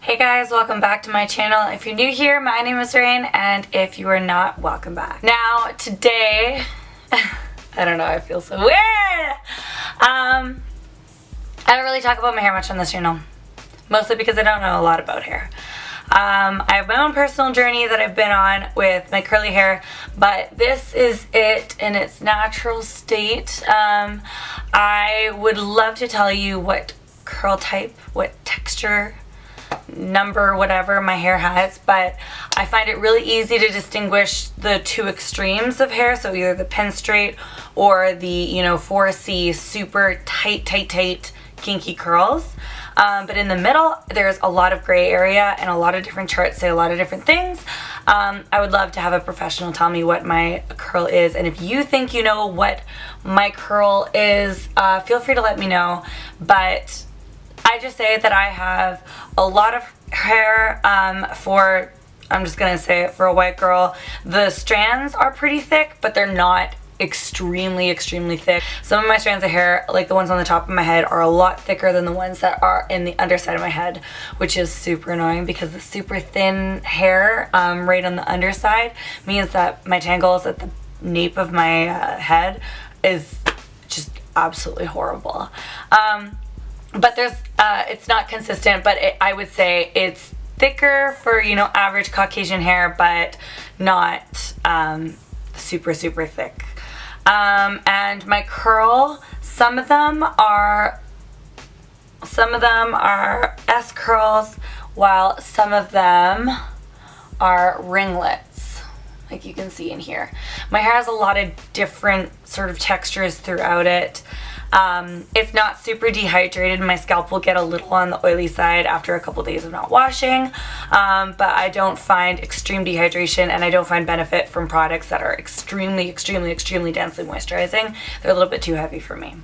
Hey guys, welcome back to my channel. If you're new here, my name is Rain, and if you are not, welcome back. Now, today, I don't know, I feel so weird. I don't really talk about my hair much on this channel, mostly because I don't know a lot about hair. I have my own personal journey that I've been on with my curly hair, but this is it in its natural state. I would love to tell you what curl type, what texture, number, whatever my hair has, but I find it really easy to distinguish the two extremes of hair, so either the pin straight or the 4C super tight kinky curls. But in the middle, there's a lot of gray area, and a lot of different charts say a lot of different things. I would love to have a professional tell me what my curl is, and if you think you know what my curl is, feel free to let me know. But I just say that I have a lot of hair for, I'm just gonna say it, for a white girl. The strands are pretty thick, but they're not extremely thick. Some of my strands of hair, like the ones on the top of my head, are a lot thicker than the ones that are in the underside of my head, which is super annoying because the super thin hair right on the underside means that my tangles at the nape of my head is just absolutely horrible. But there's, it's not consistent, but I would say it's thicker for, average Caucasian hair, but not super thick. And my curl, some of them are S curls, while some of them are ringlets, like you can see in here. My hair has a lot of different sort of textures throughout it. It's not super dehydrated. My scalp will get a little on the oily side after a couple days of not washing, but I don't find extreme dehydration, and I don't find benefit from products that are extremely densely moisturizing. They're a little bit too heavy for me.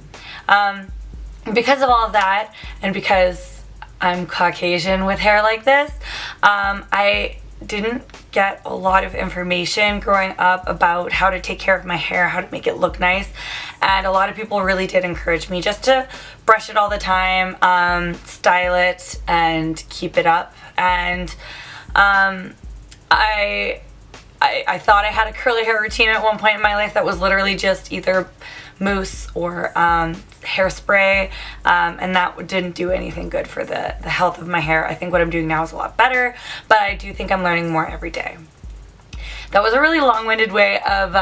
Because of all of that, and because I'm Caucasian with hair like this, I didn't get a lot of information growing up about how to take care of my hair, how to make it look nice, and a lot of people really did encourage me just to brush it all the time, style it, and keep it up. And I thought I had a curly hair routine at one point in my life that was literally just either mousse or hairspray, and that didn't do anything good for the health of my hair. I think what I'm doing now is a lot better, but I do think I'm learning more every day. That was a really long-winded way of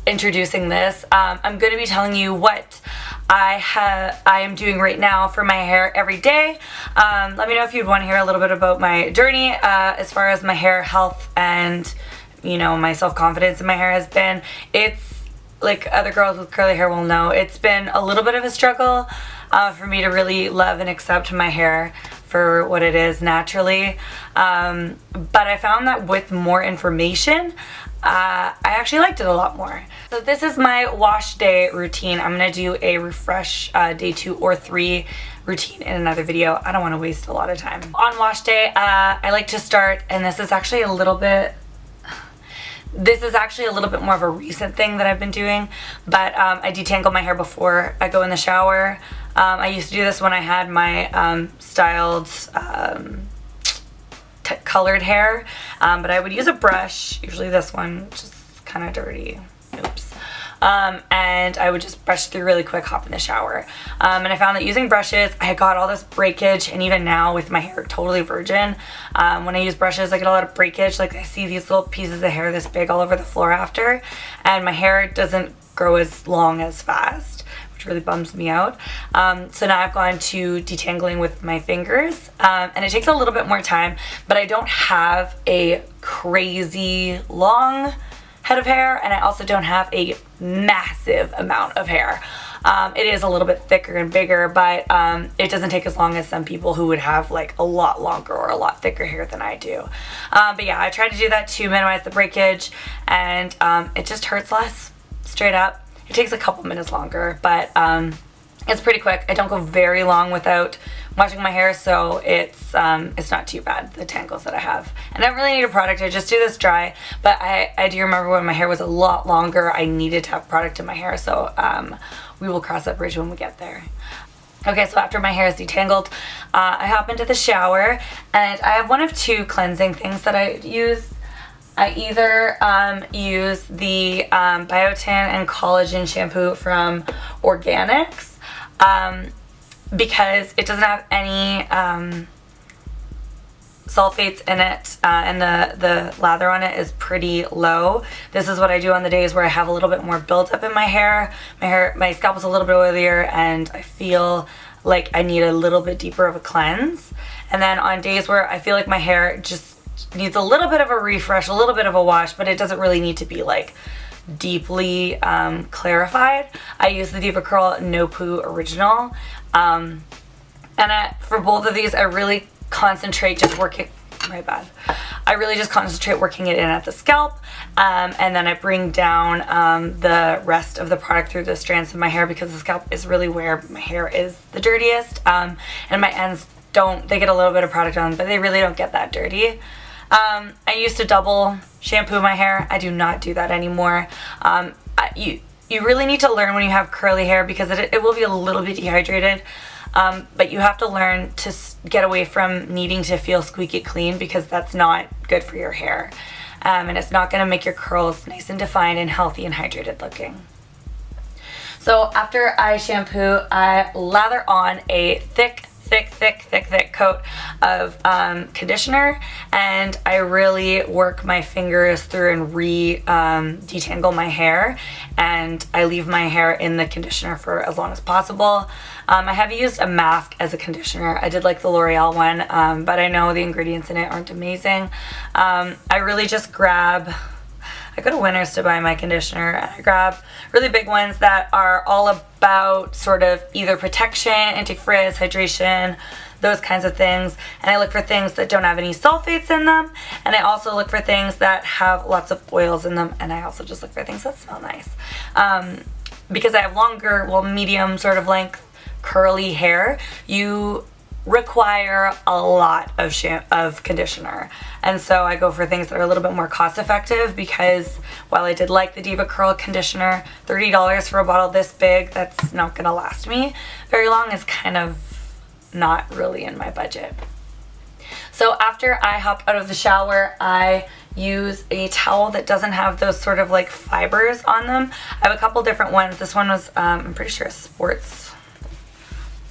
introducing this. I'm going to be telling you what I am doing right now for my hair every day. Let me know if you'd want to hear a little bit about my journey as far as my hair health and my self-confidence in my hair has been. It's like other girls with curly hair will know, it's been a little bit of a struggle for me to really love and accept my hair for what it is naturally. But I found that with more information, I actually liked it a lot more. So this is my wash day routine. I'm going to do a refresh day 2 or 3 routine in another video. I don't want to waste a lot of time. On wash day, I like to start, and this is actually a little bit more of a recent thing that I've been doing, but I detangle my hair before I go in the shower. I used to do this when I had my styled colored hair, but I would use a brush, usually this one, which is kind of dirty, oops, and I would just brush through really quick, hop in the shower. And I found that using brushes, I got all this breakage, and even now with my hair totally virgin, when I use brushes, I get a lot of breakage. Like, I see these little pieces of hair this big all over the floor after, and my hair doesn't grow as long as fast, which really bums me out. So now I've gone to detangling with my fingers, and it takes a little bit more time, but I don't have a crazy long head of hair, and I also don't have a massive amount of hair. It is a little bit thicker and bigger, but it doesn't take as long as some people who would have like a lot longer or a lot thicker hair than I do. But yeah, I try to do that to minimize the breakage, and it just hurts less, straight up. It takes a couple minutes longer, but it's pretty quick. I don't go very long without washing my hair, so it's not too bad, the tangles that I have. And I don't really need a product, I just do this dry, but I do remember when my hair was a lot longer, I needed to have product in my hair, so we will cross that bridge when we get there. Okay, so after my hair is detangled, I hop into the shower, and I have one of two cleansing things that I use. I either use the biotin and collagen shampoo from Organics because it doesn't have any sulfates in it, and the lather on it is pretty low. This is what I do on the days where I have a little bit more buildup in my hair. My scalp is a little bit oilier, and I feel like I need a little bit deeper of a cleanse. And then on days where I feel like my hair just needs a little bit of a refresh, a little bit of a wash, but it doesn't really need to be like deeply clarified, I use the DevaCurl No Poo Original. And for both of these, I really concentrate just working, I really just concentrate working it in at the scalp, and then I bring down the rest of the product through the strands of my hair, because the scalp is really where my hair is the dirtiest, and my ends they get a little bit of product on, but they really don't get that dirty. I used to double shampoo my hair. I do not do that anymore. You really need to learn when you have curly hair, because it will be a little bit dehydrated. But you have to learn to get away from needing to feel squeaky clean, because that's not good for your hair. And it's not going to make your curls nice and defined and healthy and hydrated looking. So after I shampoo, I lather on a thick coat of conditioner, and I really work my fingers through and detangle my hair, and I leave my hair in the conditioner for as long as possible. I have used a mask as a conditioner. I did like the L'Oreal one, but I know the ingredients in it aren't amazing. I really just I go to Winners to buy my conditioner, and I grab really big ones that are all about sort of either protection, anti-frizz, hydration, those kinds of things. And I look for things that don't have any sulfates in them, and I also look for things that have lots of oils in them, and I also just look for things that smell nice. Because I have longer, medium sort of length curly hair, you require a lot of conditioner, and so I go for things that are a little bit more cost effective, because while I did like the DevaCurl conditioner, $30 for a bottle this big, that's not gonna last me very long, is kind of not really in my budget. So after I hop out of the shower, I use a towel that doesn't have those sort of like fibers on them. I have a couple different ones. This one was I'm pretty sure a sports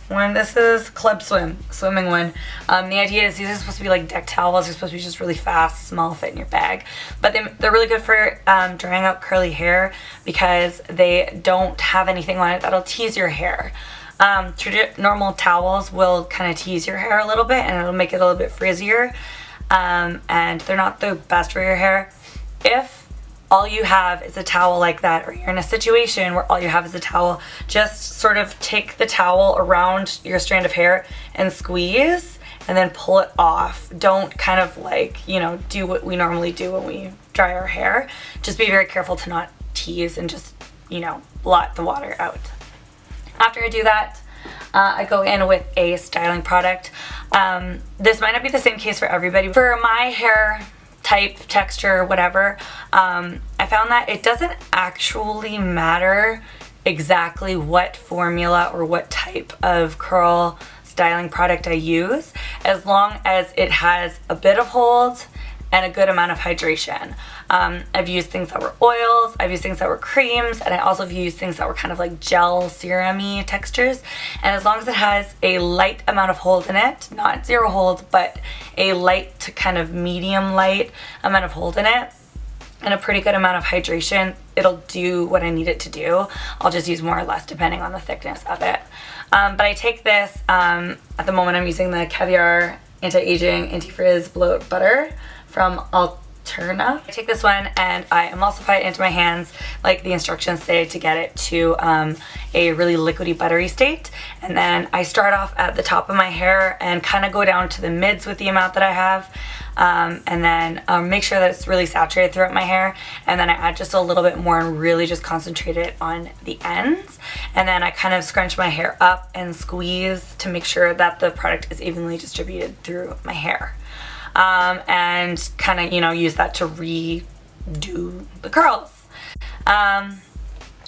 one. This is Club swimming one. The idea is these are supposed to be like deck towels. They're supposed to be just really fast, small, fit in your bag, but they're really good for drying out curly hair, because they don't have anything on it that'll tease your hair. Normal towels will kind of tease your hair a little bit, and it'll make it a little bit frizzier, and they're not the best for your hair. If all you have is a towel like that, or you're in a situation where all you have is a towel, just sort of take the towel around your strand of hair and squeeze, and then pull it off. Don't kind of like, do what we normally do when we dry our hair. Just be very careful to not tease, and just, blot the water out. After I do that, I go in with a styling product. This might not be the same case for everybody. For my hair type, texture, whatever, I found that it doesn't actually matter exactly what formula or what type of curl styling product I use, as long as it has a bit of hold and a good amount of hydration. I've used things that were oils, I've used things that were creams, and I also have used things that were kind of like gel serum-y textures. And as long as it has a light amount of hold in it, not zero hold, but a light to kind of medium light amount of hold in it, and a pretty good amount of hydration, it'll do what I need it to do. I'll just use more or less depending on the thickness of it. But I take this, at the moment I'm using the Caviar Anti-Aging Anti-Frizz Bloat Butter from Alterna. I take this one and I emulsify it into my hands like the instructions say, to get it to a really liquidy buttery state. And then I start off at the top of my hair and kind of go down to the mids with the amount that I have. And then make sure that it's really saturated throughout my hair, and then I add just a little bit more and really just concentrate it on the ends, and then I kind of scrunch my hair up and squeeze to make sure that the product is evenly distributed through my hair, and kind of use that to redo the curls.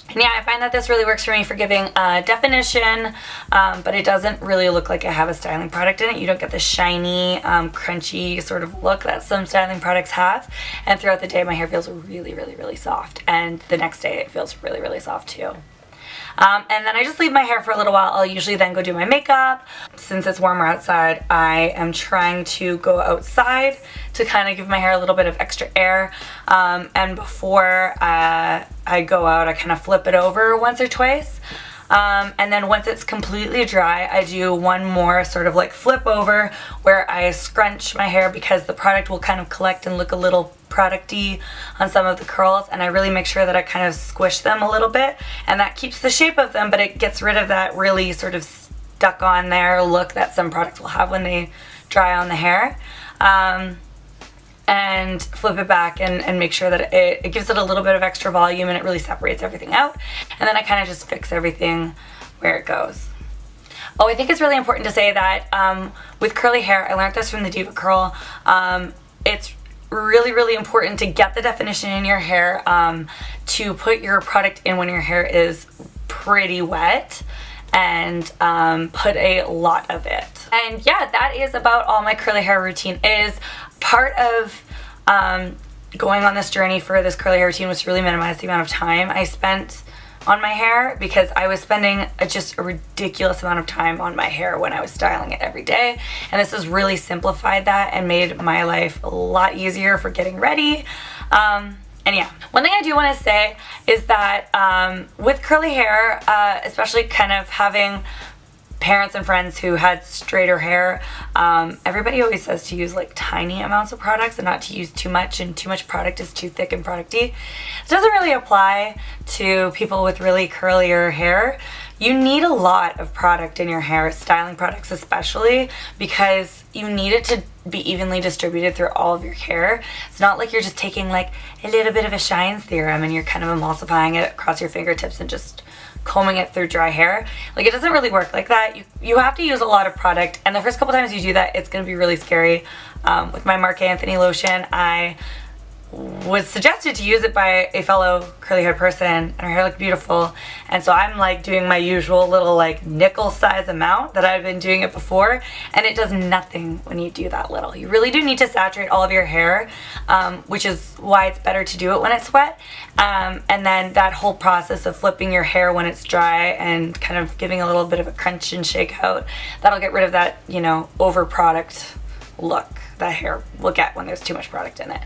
And yeah, I find that this really works for me for giving definition, but it doesn't really look like I have a styling product in it. You don't get the shiny, crunchy sort of look that some styling products have. And throughout the day, my hair feels really, really, really soft. And the next day, it feels really, really soft too. And then I just leave my hair for a little while. I'll usually then go do my makeup. Since it's warmer outside, I am trying to go outside to kind of give my hair a little bit of extra air. And before I go out, I kind of flip it over once or twice. And then once it's completely dry, I do one more sort of like flip over where I scrunch my hair because the product will kind of collect and look a little product-y on some of the curls, and I really make sure that I kind of squish them a little bit, and that keeps the shape of them, but it gets rid of that really sort of stuck on there look that some products will have when they dry on the hair. And flip it back and make sure that it gives it a little bit of extra volume and it really separates everything out. And then I kind of just fix everything where it goes. Oh, I think it's really important to say that with curly hair, I learned this from the Diva Curl, it's really, really important to get the definition in your hair, to put your product in when your hair is pretty wet, and put a lot of it. And yeah, that is about all my curly hair routine is. Part of going on this journey for this curly hair routine was to really minimize the amount of time I spent on my hair, because I was spending just a ridiculous amount of time on my hair when I was styling it every day, and this has really simplified that and made my life a lot easier for getting ready. And yeah, one thing I do want to say is that with curly hair, especially kind of having parents and friends who had straighter hair, everybody always says to use like tiny amounts of products and not to use too much, and too much product is too thick and producty. It doesn't really apply to people with really curlier hair. You need a lot of product in your hair, styling products especially, because you need it to be evenly distributed through all of your hair. It's not like you're just taking like a little bit of a Shine's theorem and you're kind of emulsifying it across your fingertips and just combing it through dry hair. Like, it doesn't really work like that. You have to use a lot of product, and the first couple times you do that, it's gonna be really scary. With my Marc Anthony lotion, I was suggested to use it by a fellow curly haired person, and her hair looked beautiful, and so I'm like doing my usual little like nickel size amount that I've been doing it before, and it does nothing when you do that little. You really do need to saturate all of your hair, which is why it's better to do it when it's wet, and then that whole process of flipping your hair when it's dry and kind of giving a little bit of a crunch and shake out, that'll get rid of that, you know, over product look that hair will get when there's too much product in it.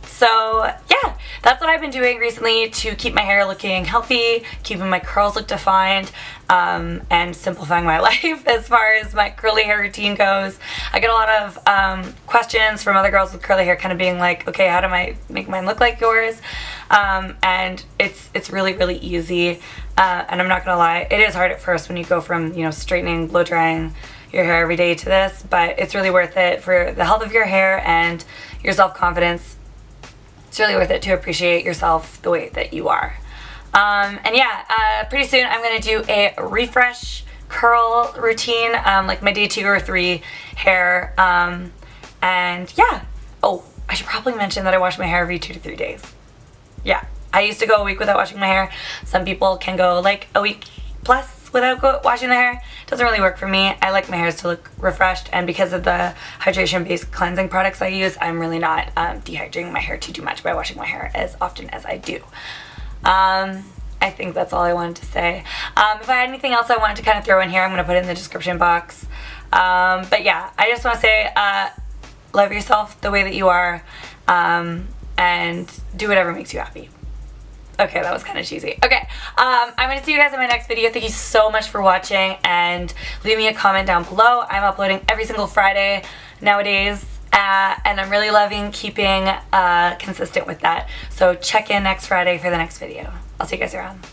So yeah, that's what I've been doing recently to keep my hair looking healthy, keeping my curls look defined, and simplifying my life as far as my curly hair routine goes. I get a lot of questions from other girls with curly hair kind of being like, okay, how do I make mine look like yours? And it's really, really easy, and I'm not gonna lie, it is hard at first when you go from, you know, straightening, blow drying your hair every day to this, but it's really worth it for the health of your hair and your self-confidence. It's really worth it to appreciate yourself the way that you are. And yeah, pretty soon I'm gonna do a refresh curl routine, like my day 2 or 3 hair, and yeah. Oh, I should probably mention that I wash my hair every 2 to 3 days. Yeah, I used to go a week without washing my hair. Some people can go like a week plus without washing their hair. Doesn't really work for me. I like my hairs to look refreshed, and because of the hydration-based cleansing products I use, I'm really not dehydrating my hair too much by washing my hair as often as I do. I think that's all I wanted to say. If I had anything else I wanted to kind of throw in here, I'm going to put it in the description box. But yeah, I just want to say, love yourself the way that you are, and do whatever makes you happy. Okay, that was kind of cheesy. Okay, I'm going to see you guys in my next video. Thank you so much for watching, and leave me a comment down below. I'm uploading every single Friday nowadays, and I'm really loving keeping consistent with that. So check in next Friday for the next video. I'll see you guys around.